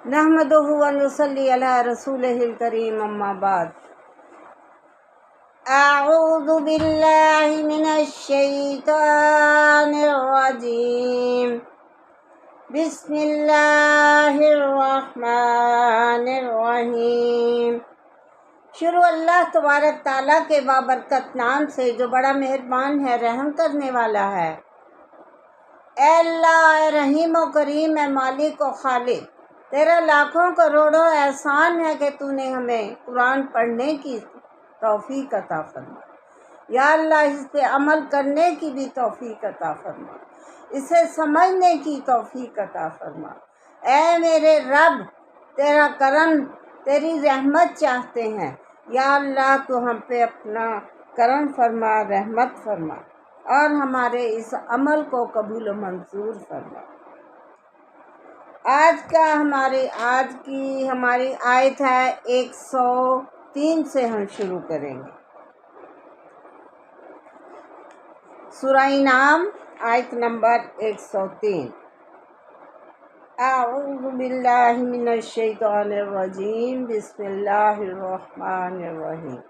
नहमदुहु व नुसल्ली अला रसूलिहिल करीम अम्मा बाद अऊज़ु बिल्लाहि मिनश शैतानिर रजीम बिस्मिल्लाहिर रहमानिर रहीम। शुरू अल्लाह तबारक ताला के बाबरकत नाम से जो बड़ा मेहरबान है, रहम करने वाला है। ए अल्लाह, रहीम व करीम, ए मालिक व खालिक, तेरा लाखों करोड़ों एहसान है कि तूने हमें कुरान पढ़ने की तौफीक अता फरमा। या अल्लाह, इस पे अमल करने की भी तौफीक अता फरमा, इसे समझने की तौफीक अता फरमा। ऐ मेरे रब, तेरा करम, तेरी रहमत चाहते हैं। या अल्लाह, तू हम पे अपना करम फरमा, रहमत फरमा और हमारे इस अमल को कबूल व मंजूर फरमा। आज की हमारी आयत है 103 से हम शुरू करेंगे। सूरह इनाम, आयत नंबर 103। अऊज़ु बिल्लाहि मिनश शैतानिर रजीम बिस्मिल्लाहिर रहमानिर रहीम।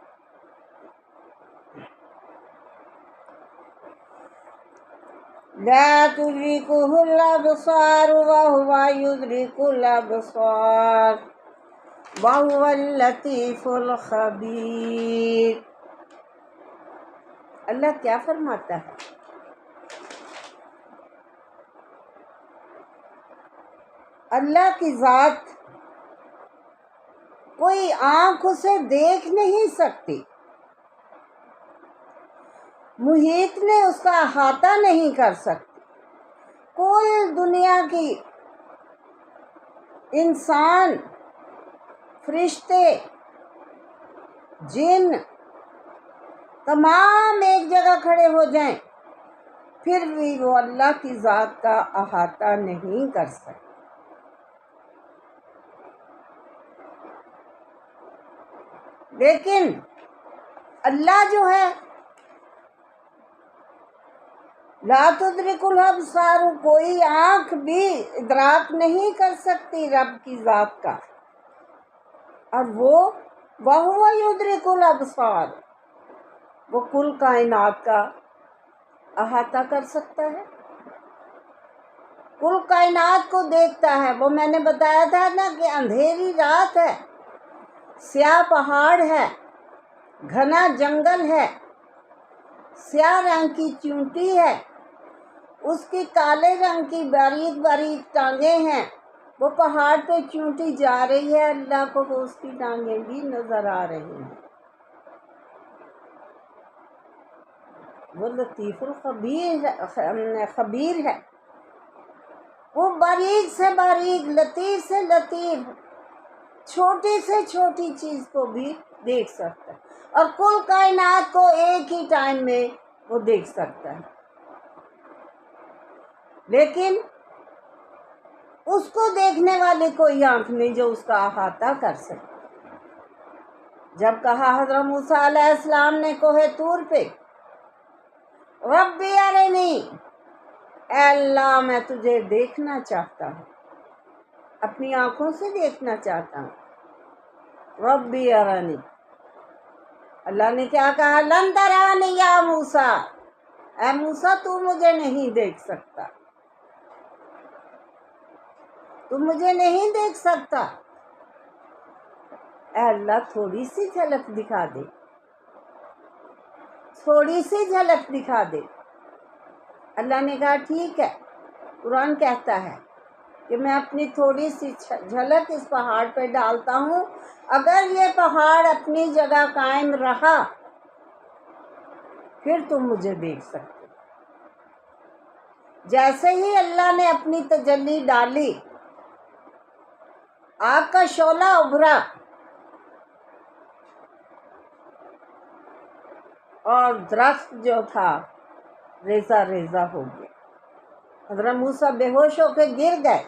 ला तुद्रिकुहुल अबसार व हुवा युद्रिकुल अबसार व हुवल लतीफुल खबीर। अल्लाह क्या फरमाता है? अल्लाह की ज़ात कोई आँख उसे देख नहीं सकती, मुहीत में उसका अहाता नहीं कर सकती। कुल दुनिया की इंसान, फरिश्ते, जिन तमाम एक जगह खड़े हो जाएं, फिर भी वो अल्लाह की ज़ात का अहाता नहीं कर सकते। लेकिन अल्लाह जो है, ला तुद्रिकुल अबसार, कोई आँख भी इदराक नहीं कर सकती रब की ज़ात का। और वो वहुवा युद्रिकुल अबसार, वो कुल कायनात का अहाता कर सकता है, कुल कायनात को देखता है। वो मैंने बताया था ना कि अंधेरी रात है, स्याह पहाड़ है, घना जंगल है, स्याह रंग की चींटी है, उसकी काले रंग की बारीक बारीक टांगें हैं। वो पहाड़ पे चींटी जा रही है, अल्लाह को वो उसकी टांगें भी नजर आ रही हैं। वो लतीफुल खबीर है, वो बारीक से बारीक, लतीफ से लतीफ, छोटी से छोटी चीज को भी देख सकता है और कुल कायनात को एक ही टाइम में वो देख सकता है। लेकिन उसको देखने वाली कोई आंख नहीं जो उसका अहाता कर सके। जब कहा हज़रत मूसा अलैहिस्सलाम ने कोहे तूर पे, रब्बी अरिनी, अल्लाह मैं तुझे देखना चाहता हूँ, अपनी आंखों से देखना चाहता हूँ। रब्बी अरिनी, अल्लाह ने क्या कहा? लन तरानी या मूसा, ऐ मूसा तू मुझे नहीं देख सकता, तू मुझे नहीं देख सकता। अल्लाह थोड़ी सी झलक दिखा दे, थोड़ी सी झलक दिखा दे। अल्लाह ने कहा ठीक है। कुरान कहता है कि मैं अपनी थोड़ी सी झलक इस पहाड़ पे डालता हूँ, अगर ये पहाड़ अपनी जगह कायम रहा फिर तुम मुझे देख सकते। जैसे ही अल्लाह ने अपनी तजल्ली डाली, आग का शोला उभरा और दरख्त जो था रेजा रेजा हो गया। हज़रत मूसा बेहोश होकर गिर गए।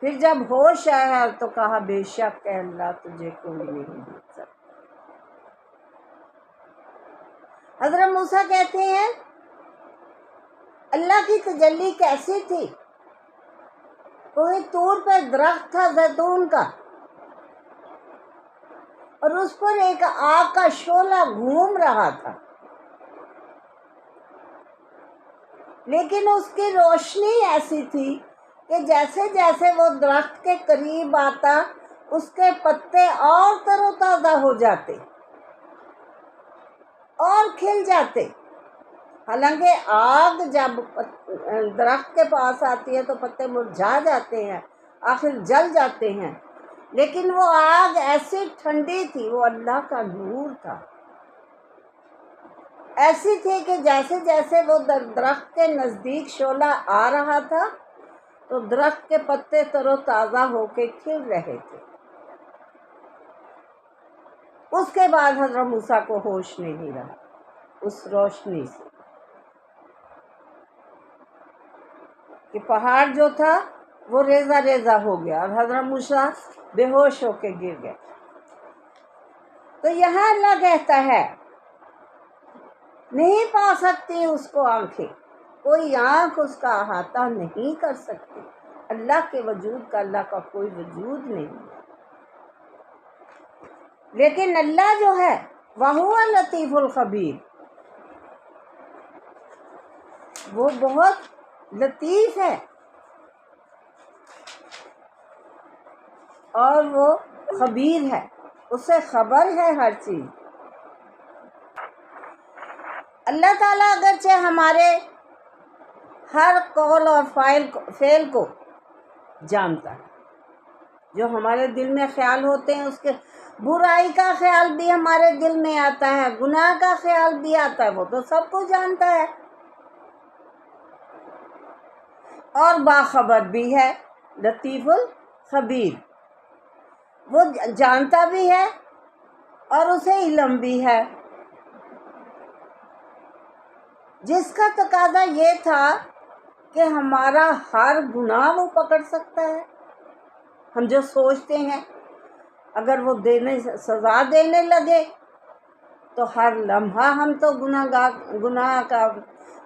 फिर जब होश आया तो कहा बेशक अल्लाह तुझे कोई नहीं देख सकता। हज़रत मूसा कहते हैं अल्लाह की तजल्ली कैसी थी? कोई तूर पे दरख्त था जैतून का, और उस पर एक आग का शोला घूम रहा था, लेकिन उसकी रोशनी ऐसी थी कि जैसे जैसे वो दरख्त के करीब आता उसके पत्ते और तरोताज़ा हो जाते और खिल जाते। हालांकि आग जब दरख्त के पास आती है तो पत्ते मुरझा जाते हैं, आखिर जल जाते हैं, लेकिन वो आग ऐसी ठंडी थी, वो अल्लाह का नूर था, ऐसी थी कि जैसे जैसे वो दरख्त के नज़दीक शोला आ रहा था तो दरख्त के पत्ते तरोताज़ा होके खिल रहे थे। उसके बाद हज़रत मूसा को होश नहीं रहा उस रोशनी से, कि पहाड़ जो था वो रेजा रेजा हो गया और हज़रत मूसा बेहोश होके गिर गए। तो यहाँ अल्लाह कहता है नहीं पा सकती उसको आंखें, कोई आंख उसका अहाता नहीं कर सकती। अल्लाह के वजूद का, अल्लाह का कोई वजूद नहीं है। लेकिन अल्लाह जो है वहुवा लतीफुल खबीर, वो बहुत लतीफ़ है और वो खबीर है, उसे खबर है हर चीज़। अल्लाह ताला अगरचे हमारे हर कौल और फ़ेल को जानता है, जो हमारे दिल में ख्याल होते हैं, उसके बुराई का ख्याल भी हमारे दिल में आता है, गुनाह का ख्याल भी आता है, वो तो सब कुछ जानता है और बाखबर भी है। लतीफ़ुल खबीर, वो जानता भी है और उसे इल्म भी है, जिसका तकाजा ये था कि हमारा हर गुनाह वो पकड़ सकता है। हम जो सोचते हैं अगर वो सज़ा देने लगे तो हर लम्हा हम तो गुनाह का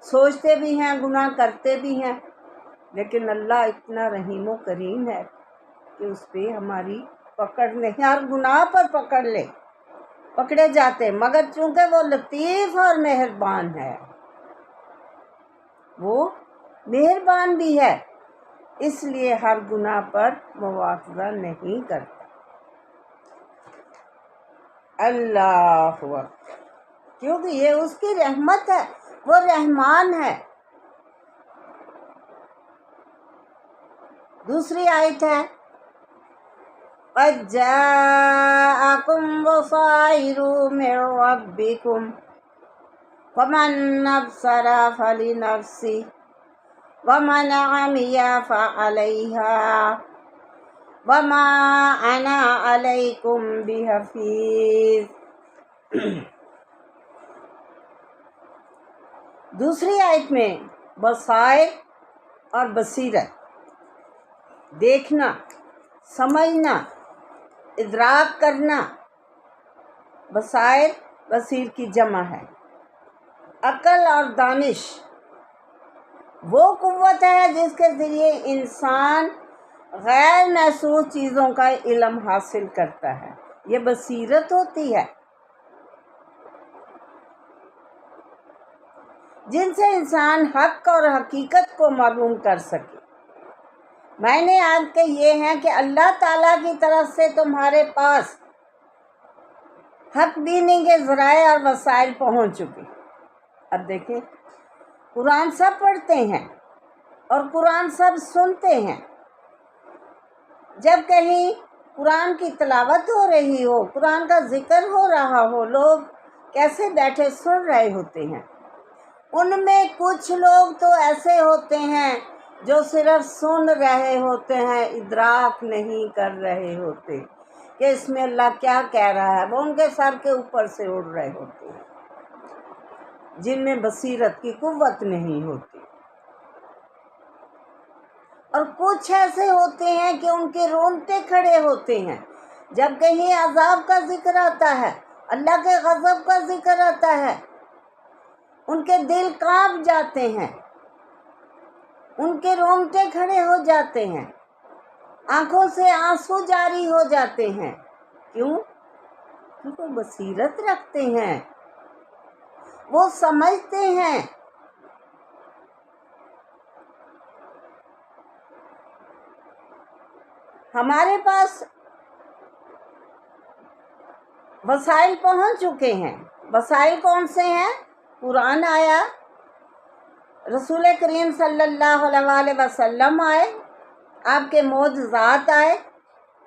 सोचते भी हैं, गुनाह करते भी हैं, लेकिन अल्लाह इतना रहीम व करीम है कि उस पर हमारी पकड़ नहीं, हर गुनाह पर पकड़े जाते, मगर चूंकि वो लतीफ़ और मेहरबान है, वो मेहरबान भी है, इसलिए हर गुनाह पर मुआवजा नहीं करता। अल्लाह अकबर, क्योंकि ये उसकी रहमत है, वो रहमान है। दूसरी आयत है क़द जाअकुम बसाइरु मिर रब्बिकुम फमन अब्सरा फलिनफ्सी वमन अमिया फअलैहा वमा अना अलैकुम बिहफीज़। दूसरी आयत में बसाइर और बसीरत, देखना, समझना, इदराक करना, बसाइर बसीर की जमा है। अक्ल और दानिश वो कुव्वत है जिसके ज़रिए इंसान गैर महसूस चीज़ों का इल्म हासिल करता है, ये बसीरत होती है, जिनसे इंसान हक़ और हकीकत को मालूम कर सके। मैंने आज के ये हैं कि अल्लाह ताला की तरफ से तुम्हारे पास हक़ बीनी के ज़राए और वसाइल पहुँच चुके। अब देखें, कुरान सब पढ़ते हैं और कुरान सब सुनते हैं। जब कहीं कुरान की तिलावत हो रही हो, कुरान का जिक्र हो रहा हो, लोग कैसे बैठे सुन रहे होते हैं। उनमें कुछ लोग तो ऐसे होते हैं जो सिर्फ सुन रहे होते हैं, इदराक नहीं कर रहे होते कि इसमें अल्लाह क्या कह रहा है। वो उनके सर के ऊपर से उड़ रहे होते हैं, जिनमें बसीरत की कुव्वत नहीं होती। और कुछ ऐसे होते हैं कि उनके रोंगटे खड़े होते हैं जब कहीं अजाब का जिक्र आता है, अल्लाह के गज़ब का जिक्र आता है, उनके दिल कांप जाते हैं, उनके रोंगटे खड़े हो जाते हैं। आंखों से आंसू जारी हो जाते हैं। क्यों? क्योंकि वो बसीरत रखते हैं, वो समझते हैं। हमारे पास वसाइल पहुंच चुके हैं। वसाइल कौन से हैं? कुरान आया, रसूल करीम सल्लल्लाहु अलैहि वसल्लम आए, आपके मौजज़ात आए,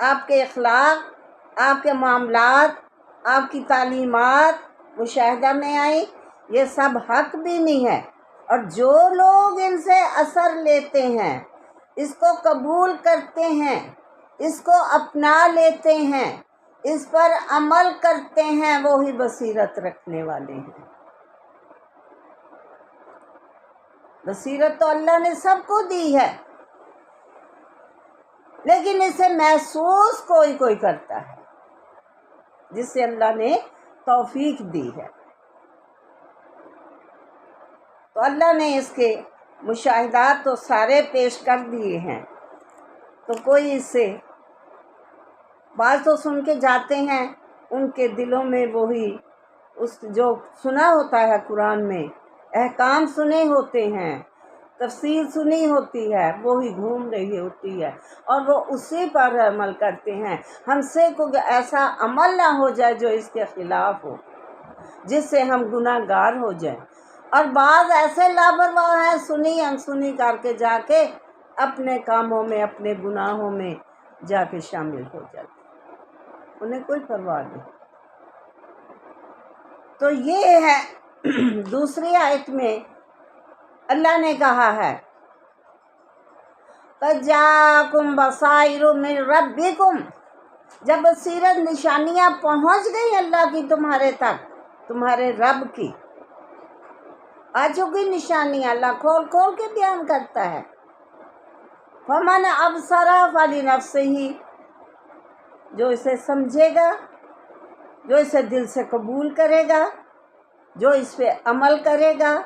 आपके अखलाक, आपके मामलात, आपकी तालीमात मुशाहिदा में आई। ये सब हक भी नहीं है। और जो लोग इनसे असर लेते हैं, इसको कबूल करते हैं, इसको अपना लेते हैं, इस पर अमल करते हैं, वो ही बसीरत रखने वाले हैं। बसीरत तो अल्लाह ने सबको दी है, लेकिन इसे महसूस कोई कोई करता है, जिससे अल्लाह ने तौफीक दी है। तो अल्लाह ने इसके मुशाहिदात तो सारे पेश कर दिए हैं, तो कोई इससे बात तो सुन के जाते हैं, उनके दिलों में वही उस जो सुना होता है कुरान में, अहकाम सुने होते हैं, तफसीर सुनी होती है, वो ही घूम रही होती है और वो उसी पर अमल करते हैं। हमसे कोई ऐसा अमल ना हो जाए जो इसके खिलाफ हो, जिससे हम गुनाहगार हो जाएं। और बाज़ ऐसे लापरवाह हैं, सुनी अनसुनी करके जाके अपने कामों में, अपने गुनाहों में जाके शामिल हो जाते, उन्हें कोई परवाह नहीं। तो ये है दूसरी आयत में अल्लाह ने कहा है, तजाकुम बसाइरु मिन रब्बिकुम, जब बसीरत निशानियाँ पहुँच गई अल्लाह की तुम्हारे तक, तुम्हारे रब की आ चुकी निशानियाँ, अल्लाह खोल खोल के बयान करता है। फमन अबसरा फली नफ्सिही, जो इसे समझेगा, जो इसे दिल से कबूल करेगा, जो इस पे अमल करेगा,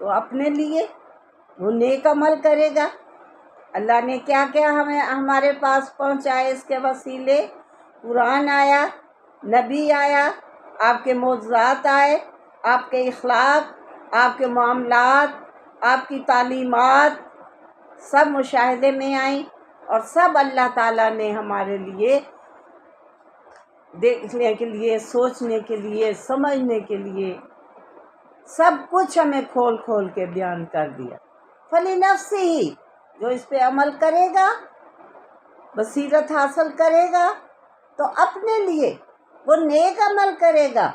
तो अपने लिए वो नेक अमल करेगा। अल्लाह ने क्या क्या हमें हमारे पास पहुँचाए इसके वसीले? कुरान आया, नबी आया, आपके मौजज़ात आए, आपके अखलाक, आपके मामलात, आपकी तालीमात सब मुशाहिदे में आई, और सब अल्लाह ताला ने हमारे लिए देखने के लिए, सोचने के लिए, समझने के लिए सब कुछ हमें खोल खोल के बयान कर दिया। फली नफ्सी ही, जो इस पे अमल करेगा, बसीरत हासिल करेगा, तो अपने लिए वो नेक अमल करेगा,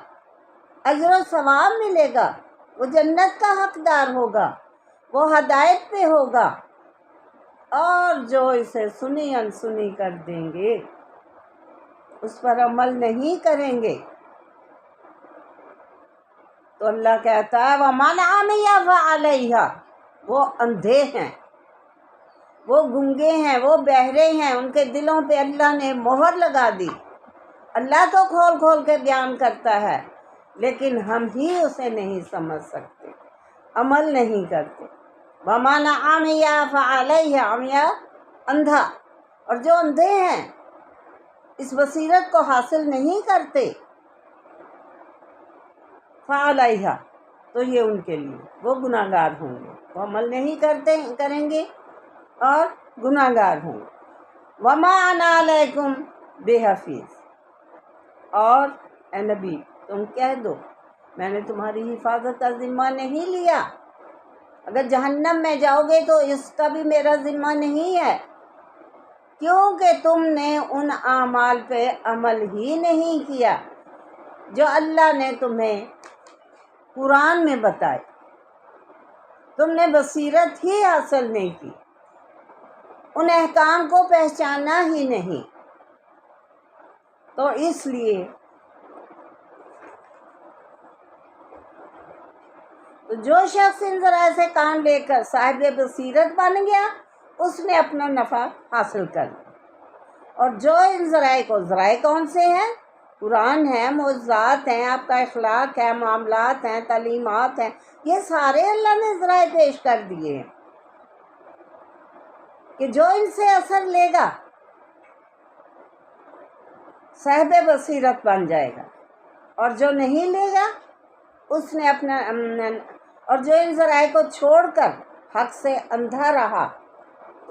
अजर व सवाब मिलेगा, वो जन्नत का हकदार होगा, वो हदायत पे होगा। और जो इसे सुनी अनसुनी कर देंगे, उस पर अमल नहीं करेंगे, तो अल्लाह कहता है वमन अमिया फअलैहा, वो अंधे हैं, वो गूंगे हैं, वो बहरे हैं, उनके दिलों पे अल्लाह ने मोहर लगा दी। अल्लाह तो खोल खोल के बयान करता है, लेकिन हम ही उसे नहीं समझ सकते, अमल नहीं करते। वमन अमिया फअलैहा, अमिया अंधा, और जो अंधे हैं, इस बसीरत को हासिल नहीं करते, फअलैहा, तो ये उनके लिए वो गुनाहगार होंगे, वो अमल नहीं करेंगे और गुनाहगार होंगे। वमा अना अलैकुम बेहफीज़, और ए नबी तुम कह दो मैंने तुम्हारी हिफाजत का ज़िम्मा नहीं लिया। अगर जहन्नम में जाओगे तो इसका भी मेरा ज़िम्मा नहीं है, क्योंकि तुमने उन आमाल पे अमल ही नहीं किया जो अल्लाह ने तुम्हें कुरान में बताए। तुमने बसीरत ही हासिल नहीं की, उन अहकाम को पहचाना ही नहीं। तो इसलिए तो जो शख्स इन ज़राए से काम लेकर साहिब बसीरत बन गया, उसने अपना नफ़ा हासिल कर लिया। और जो इन ज़राए को, ज़राए कौन से हैं? कुरान है, मौजज़ात हैं, आपका अखलाक है, मामलात हैं, तालीमात हैं, ये सारे अल्लाह ने ज़राए पेश कर दिए हैं। کہ جو ان سے اثر لے گا صاحب بصیرت بن جائے گا، اور جو نہیں لے گا اس نے اپنا اور جو ان ذرائع کو چھوڑ کر حق سے اندھا رہا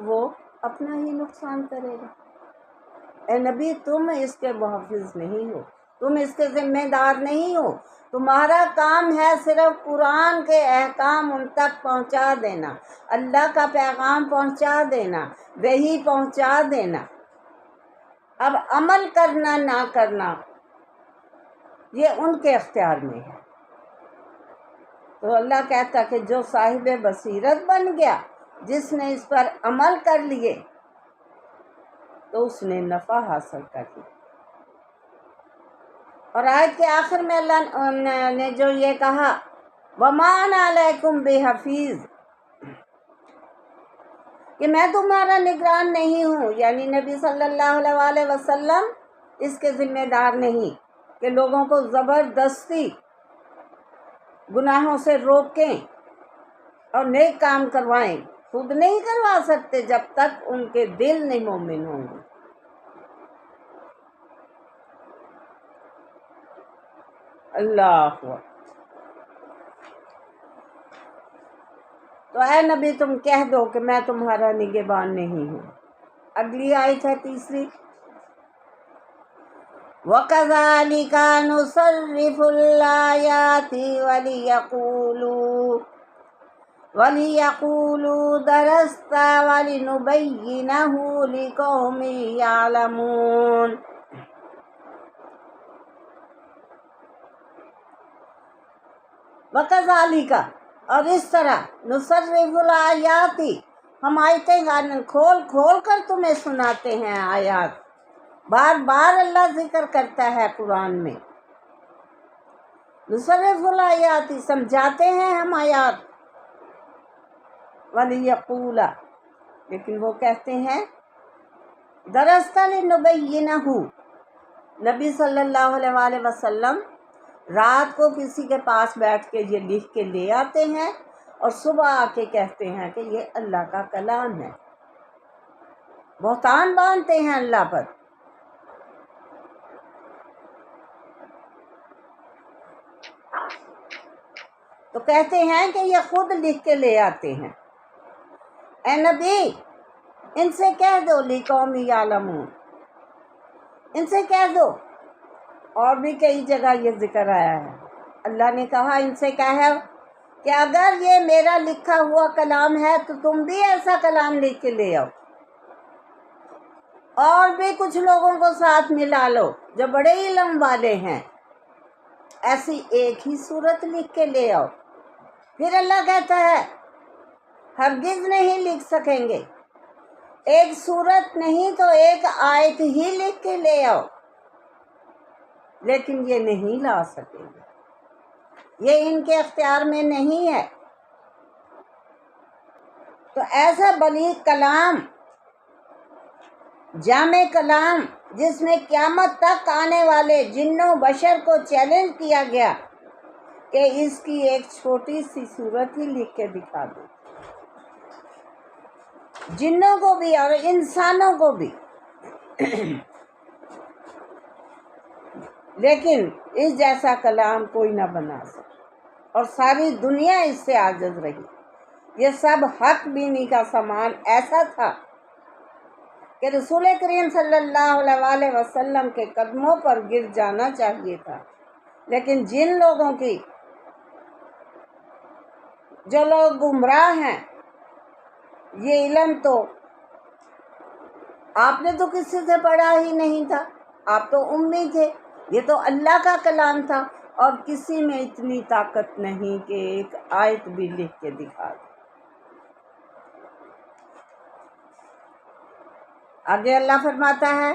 وہ اپنا ہی نقصان کرے گا۔ اے نبی، تم اس کے محافظ نہیں ہو، تم اس کے ذمہ دار نہیں ہو، تمہارا کام ہے صرف قرآن کے احکام ان تک پہنچا دینا، اللہ کا پیغام پہنچا دینا، وحی پہنچا دینا۔ اب عمل کرنا نہ کرنا یہ ان کے اختیار میں ہے۔ تو اللہ کہتا کہ جو صاحب بصیرت بن گیا، جس نے اس پر عمل کر لیے، تو اس نے نفع حاصل کر لی۔ اور آیت کے آخر میں اللہ نے جو یہ کہا وَمَا أَنَا عَلَيْكُمْ بِحَفِيظ، کہ میں تمہارا نگران نہیں ہوں، یعنی نبی صلی اللہ علیہ وسلم اس کے ذمہ دار نہیں کہ لوگوں کو زبردستی گناہوں سے روکیں اور نیک کام کروائیں، خود نہیں کروا سکتے جب تک ان کے دل نہیں مومن ہوں گے۔ اللہ اکبر۔ تو اے نبی تم کہہ دو کہ میں تمہارا نگہبان نہیں ہوں۔ اگلی آیت ہے تیسری، وَكَذَلِكَ نُصَرِّفُ الْآيَاتِ وَلِيَقُولُوا دَرَسْتَ وَلِنُبَيِّنَهُ لِقَوْمٍ يَعْلَمُونَ۔ وَكَذَلِكَ، اور اس طرح، نُصَرِّفُ الْآيَاتِ، ہم آیتیں کھول کھول کر تمہیں سناتے ہیں آیات۔ بار بار اللہ ذکر کرتا ہے قرآن میں، نُصَرِّفُ الْآيَاتِ، سمجھاتے ہیں ہم آیات، وَلِيَقُولَ، لیکن وہ کہتے ہیں دَرَسْتَ لِنُبَيِّنَهُ، نبی صلی اللہ علیہ وسلم رات کو کسی کے پاس بیٹھ کے یہ لکھ کے لے آتے ہیں اور صبح آ کے کہتے ہیں کہ یہ اللہ کا کلام ہے، بہتان باندھتے ہیں اللہ پر۔ تو کہتے ہیں کہ یہ خود لکھ کے لے آتے ہیں۔ اے نبی ان سے کہہ دو لِقَوْمٍ يَعْلَمُونَ، ان سے کہہ دو، اور بھی کئی جگہ یہ ذکر آیا ہے، اللہ نے کہا ان سے کہو کہ اگر یہ میرا لکھا ہوا کلام ہے تو تم بھی ایسا کلام لکھ کے لے آؤ، اور بھی کچھ لوگوں کو ساتھ ملا لو جو بڑے علم والے ہیں، ایسی ایک ہی صورت لکھ کے لے آؤ۔ پھر اللہ کہتا ہے ہرگز نہیں لکھ سکیں گے، ایک صورت نہیں تو ایک آیت ہی لکھ کے لے آؤ، لیکن یہ نہیں لا سکیں گے، یہ ان کے اختیار میں نہیں ہے۔ تو ایسا بلیغ کلام، جامع کلام، جس میں قیامت تک آنے والے جنوں بشر کو چیلنج کیا گیا کہ اس کی ایک چھوٹی سی صورت ہی لکھ کے دکھا دو، جنوں کو بھی اور انسانوں کو بھی، لیکن اس جیسا کلام کوئی نہ بنا سکا، اور ساری دنیا اس سے عاجز رہی۔ یہ سب حق بینی کا سامان ایسا تھا کہ رسول کریم صلی اللہ علیہ وسلم کے قدموں پر گر جانا چاہیے تھا، لیکن جن لوگوں کی، جو لوگ گمراہ ہیں، یہ علم تو آپ نے تو کسی سے پڑھا ہی نہیں تھا، آپ تو امی تھے، یہ تو اللہ کا کلام تھا، اور کسی میں اتنی طاقت نہیں کہ ایک آیت بھی لکھ کے دکھا دے۔ آگے اللہ فرماتا ہے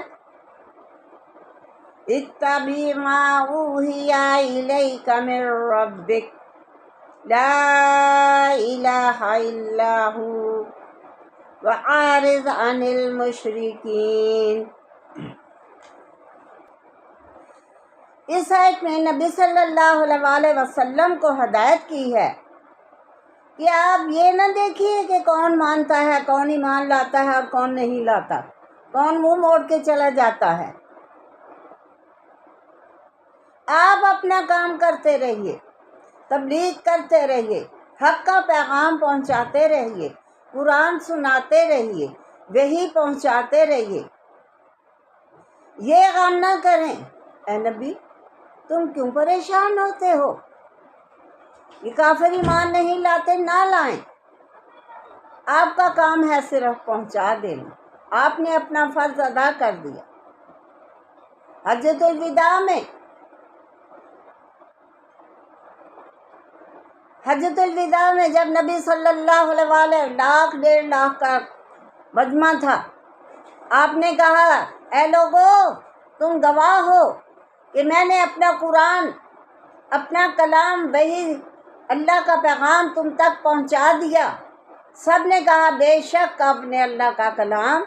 اتَّبِعْ مَا أُوحِیَ إِلَيْکَ مِن رَّبِّکَ لَا إِلَٰهَ إِلَّا هُوَ وَأَعْرِضْ عَنِ الْمُشْرِکِینَ۔ اس آیت میں نبی صلی اللہ علیہ وسلم کو ہدایت کی ہے کہ آپ یہ نہ دیکھیے کہ کون مانتا ہے، کون ایمان لاتا ہے اور کون نہیں لاتا، کون منہ موڑ کے چلا جاتا ہے۔ آپ اپنا کام کرتے رہیے، تبلیغ کرتے رہیے، حق کا پیغام پہنچاتے رہیے، قرآن سناتے رہیے، وحی پہنچاتے رہیے۔ یہ غم نہ کریں اے نبی تم کیوں پریشان ہوتے ہو، یہ کافر ایمان نہیں لاتے، نہ لائیں، آپ کا کام ہے صرف پہنچا دینا، آپ نے اپنا فرض ادا کر دیا۔ حجۃ الوداع میں جب نبی صلی اللہ علیہ وسلم 1,00,000 کا مجمع تھا، آپ نے کہا اے لوگو تم گواہ ہو کہ میں نے اپنا قرآن، اپنا کلام، وہی اللہ کا پیغام تم تک پہنچا دیا۔ سب نے کہا بے شک آپ نے اللہ کا کلام،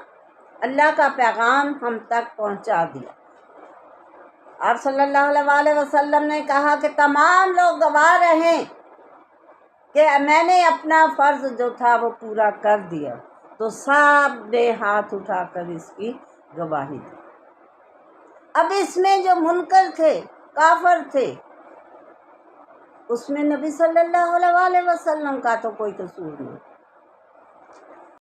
اللہ کا پیغام ہم تک پہنچا دیا۔ آپ صلی اللہ علیہ وسلم نے کہا کہ تمام لوگ گواہ رہیں کہ میں نے اپنا فرض جو تھا وہ پورا کر دیا، تو سب نے ہاتھ اٹھا کر اس کی گواہی دی۔ اب اس میں جو منکر تھے، کافر تھے، اس میں نبی صلی اللہ علیہ وسلم کا تو کوئی قصور نہیں۔